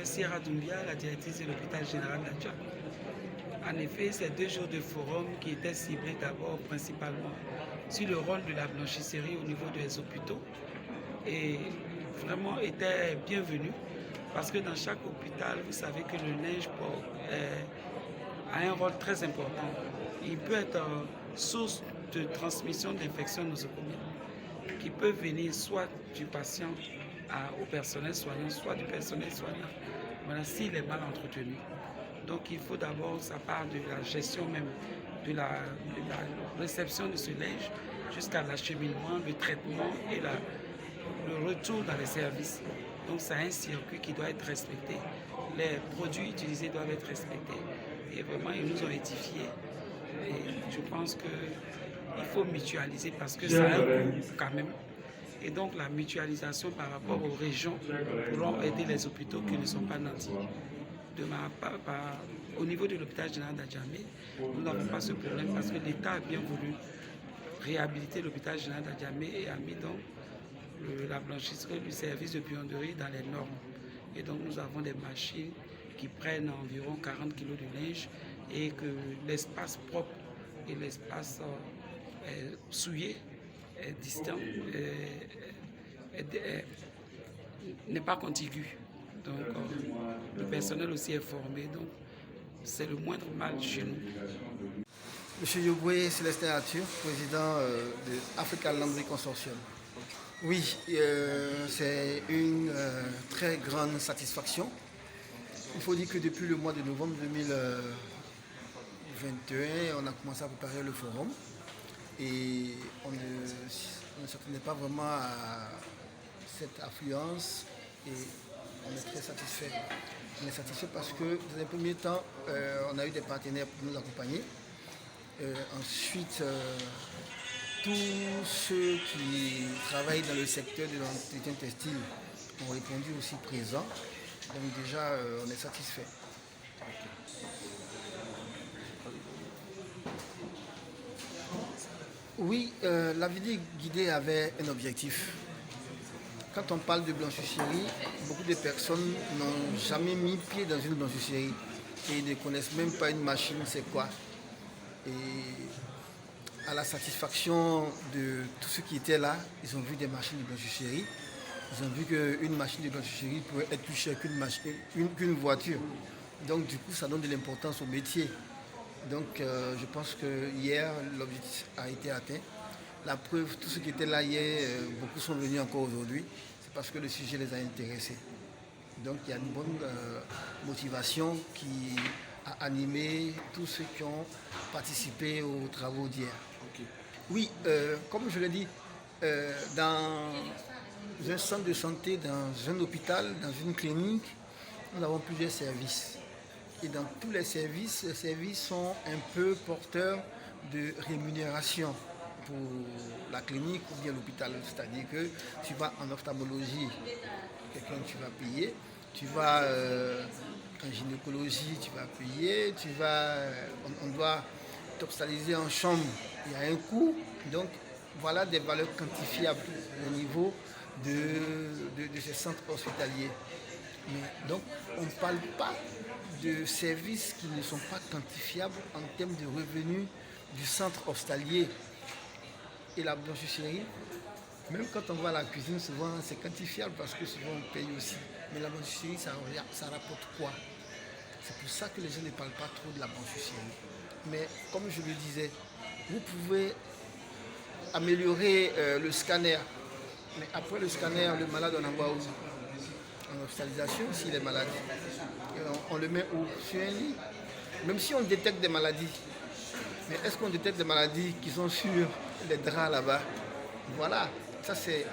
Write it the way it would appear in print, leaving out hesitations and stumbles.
Sierra Doumbia, la directrice de l'hôpital général d'Adja. En effet, ces 2 jours de forum qui étaient ciblés d'abord principalement sur le rôle de la blanchisserie au niveau des hôpitaux et vraiment étaient bienvenus parce que dans chaque hôpital, vous savez que le linge a un rôle très important. Il peut être source de transmission d'infections nosocomiales qui peuvent venir soit du patient au personnel soignant, soit du personnel soignant, voilà, s'il est mal entretenu. Donc il faut d'abord, ça part de la gestion même, de la réception de ce linge jusqu'à l'acheminement, le traitement et le retour dans les services. Donc c'est un circuit qui doit être respecté. Les produits utilisés doivent être respectés. Et vraiment, ils nous ont édifiés. Et je pense qu'il faut mutualiser parce que ça a un coût quand même. Et donc la mutualisation par rapport aux régions pourront aider les hôpitaux qui ne sont pas nantis. Au niveau de l'hôpital général d'Adjamé, nous n'avons pas ce problème parce que l'État a bien voulu réhabiliter l'hôpital général d'Adjamé et a mis donc la blanchisserie du service de buanderie dans les normes. Et donc nous avons des machines qui prennent environ 40 kg de linge et que l'espace propre et l'espace souillé distant n'est pas contigu. Donc le personnel aussi est formé, donc c'est le moindre mal chez nous. Monsieur Yogwe Célestin Arthur, président de Africa Laundry Consortium. Oui, c'est une très grande satisfaction. Il faut dire que depuis le mois de novembre 2021, on a commencé à préparer le forum et on ne s'attendait pas vraiment à cette affluence et on est très satisfait. On est satisfait parce que dans un premier temps, on a eu des partenaires pour nous accompagner. Ensuite, tous ceux qui travaillent dans le secteur de l'entretien textile ont répondu aussi présents. Donc déjà, on est satisfait. Oui, la visite guidée avait un objectif. Quand on parle de blanchisserie, beaucoup de personnes n'ont jamais mis pied dans une blanchisserie et ne connaissent même pas une machine, c'est quoi. Et à la satisfaction de tous ceux qui étaient là, ils ont vu des machines de blanchisserie. Ils ont vu qu'une machine de blanchisserie pouvait être plus chère qu'une voiture. Donc du coup, ça donne de l'importance au métier. Donc je pense que hier, l'objectif a été atteint. La preuve, tous ceux qui étaient là hier, beaucoup sont venus encore aujourd'hui. C'est parce que le sujet les a intéressés. Donc il y a une bonne motivation qui a animé tous ceux qui ont participé aux travaux d'hier. Okay. Oui, comme je l'ai dit, dans un centre de santé, dans un hôpital, dans une clinique, nous avons plusieurs services. Et dans tous les services sont un peu porteurs de rémunération pour la clinique ou bien l'hôpital. C'est-à-dire que tu vas en ophtalmologie, quelqu'un tu vas payer, tu vas en gynécologie, tu vas payer, on doit t'hospitaliser en chambre, il y a un coût. Donc voilà des valeurs quantifiables au niveau de ces centres hospitaliers. Mais donc on ne parle pas de services qui ne sont pas quantifiables en termes de revenus du centre hospitalier. Et la blanchisserie, même quand on va à la cuisine, souvent c'est quantifiable parce que souvent on paye aussi. Mais la blanchisserie, ça rapporte quoi? C'est pour ça que les gens ne parlent pas trop de la blanchisserie. Mais comme je le disais, vous pouvez améliorer le scanner. Mais après le scanner, le malade, on envoie où? En hospitalisation, s'il est malade. On le met où? Sur un lit. Même si on détecte des maladies. Mais est-ce qu'on détecte des maladies qui sont sur les draps là-bas? Voilà, ça c'est